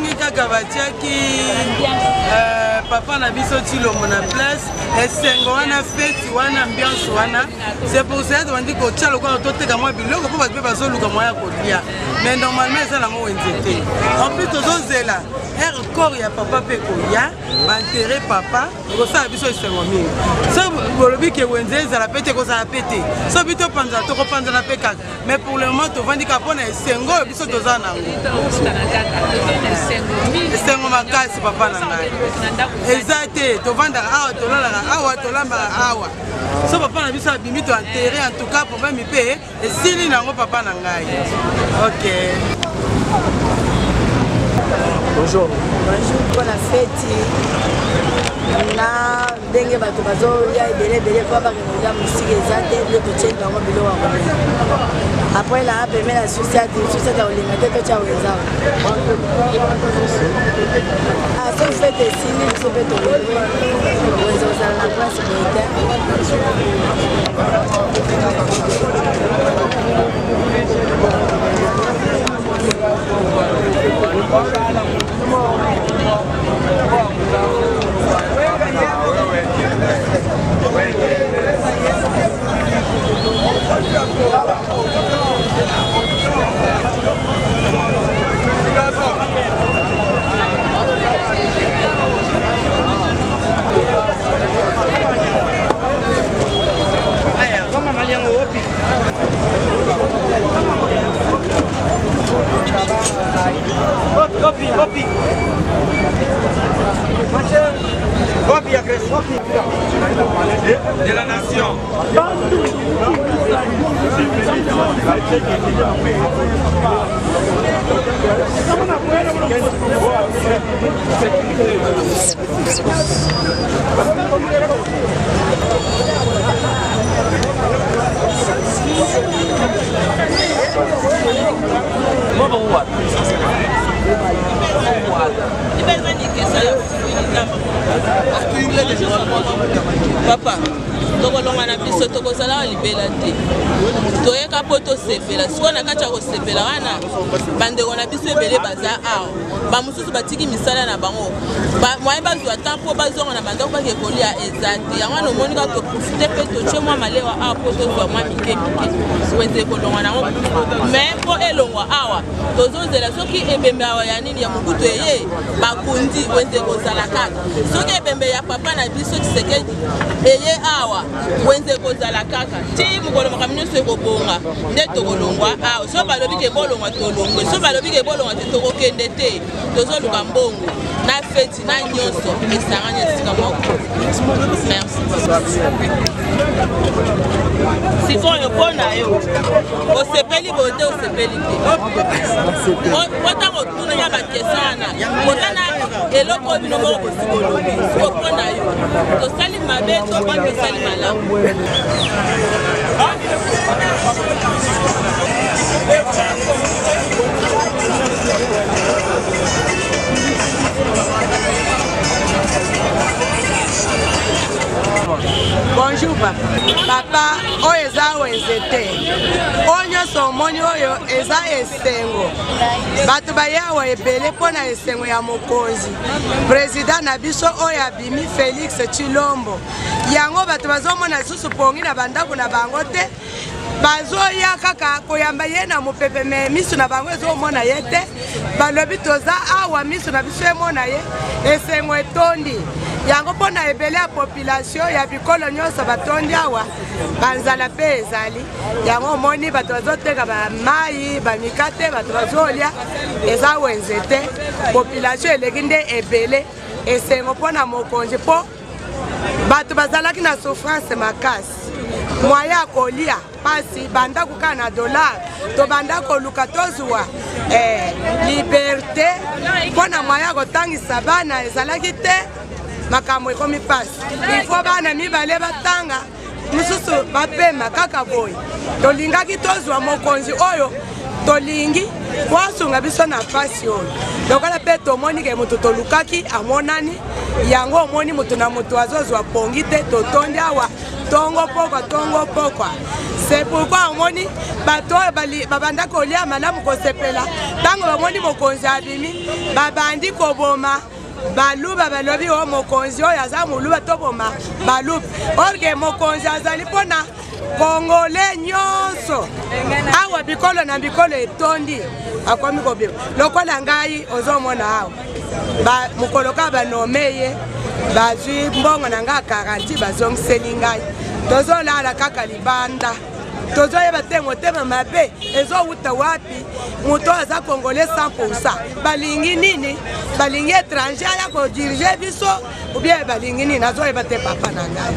ndenge kaka batiaki papa na biso Tshilombo na place esengo wana feti wana ambiance wana c'est pour ça que bandi kotia lokola toteka mwa biloko mpo bato mpe bazoluka mwa ya kolia mais normalement eza nango wenze te en plus tozozela corps ya papa mpe koya baintere papa ekosala biso esengo mingi so bolobi ke wenze ezala mpe te ekozala mpe te so bi topanzala tokopanzana mpe kaka mais pour le moment tovandi kaka mpo na esengo oyo biso toza nango esengo makasi papa na ngai eza te tovandaka awa tolalaka awa tolambaka awa so papa na biso abimi to enterré en tout cas problème mpe esili nango papa na ngai. Ok. Bonjour. Bonjour pour la fête. Na ndenge bato bazolia ebele po bakekolia musiki eza te bile totyeli bango bilo wa kolela après la peme la société olinga te totya weza so fete esili biso mpe tolelwe weza ozala na place boyete de la nation. Papa, tokolonga na biso tokozala libela te. Toyeka po tosepela. Siko na kati ya kosepela wana bandeko na biso ebele baza awa. Ba mosusu batiki misala na bango. Moye bazwa temps po bazonga na bandeko bake kolia eza te. Yango wana omoni kaka toprofite mpe totye mwa malewa awa po tozwa mwa mike weze kolonga nango. Mais po elongwa awa tozozela soki ebembe awa ya nini ya mobutu eye bakundi weze kozala kaka. Soki ebembe ya papa na biso Tshisekedi eye awa wenze kozala kaka ti mukolo makamino se kobonga nde tokolongwa awa so balobi ke bolongwa tolongwe so balobi ke bolongwa te tokokende te tozoluka mbongo na feti na nyonso esangani esika moko. Merci. Sikoyo mpona yo osepeli bote osepeli te otango tuna ya bakesana otana eloko bino moko bosikolobi mpona yo tosali mabe toba tosali malamu. Bonjour papa oyo eza wenze te oyo nyonso omoni oyo eza esengo bato bayawa ebele mpo na esengo ya mokonzi président na biso oyo abimi Félix Tshilombo yango bato bazomona lisusu pongi na bandako na bango te bazoya kaka koyamba ye na mopepe me miso na bango ezomona ye te balobi toza awa miso na biso emona ye esengo etondi yango mpona ebele ya population ya bikolo nyonso batondi awa banzala mpe ezali yango omoni bato bazoteka bamai bamikate bato bazolia eza wenze te population eleki nde ebele esengo mpona mokonzi mpo bato bazalaki na souffrance makasi moyen ya kolia pasi banda kukana na dollar to banda koluka tozwa liberté mpona moyen ya kotangisa bana ezalaki te makambo ekomi pasi ifo bana mibale batanga mosusu bapema kaka boye tolingaki tozwa mokonzi oyo tolingi wasunga biso na pasi oyo lokola mpe tomoni ke moto tolukaki amonani yango omoni moto na moto azozwa pongi te totondi awa tongo pokwa c'est pourquoi omoni bato oyo babanda kolia malamu kosepela ntango bamoni mokonzi abimi babandi koboma baluba balobi o mokonzi oyo aza moluba toboma baluba orke mokonzi azali mpona kongole nyonso awa bikolo na bikolo etondi akomi kobima lokola ngai ozomona awa mokolo kaka banome ye bazwi mbongo na ngai 40 bazongiseli ngai tozolala kaka libanda tozoyeba te motema mabe ezowuta wapi moto aza kongole 100%. Balingi nini? Balingi étranger ya kodirige biso ou bien balingi nini? Azoyeba te papa na ngai.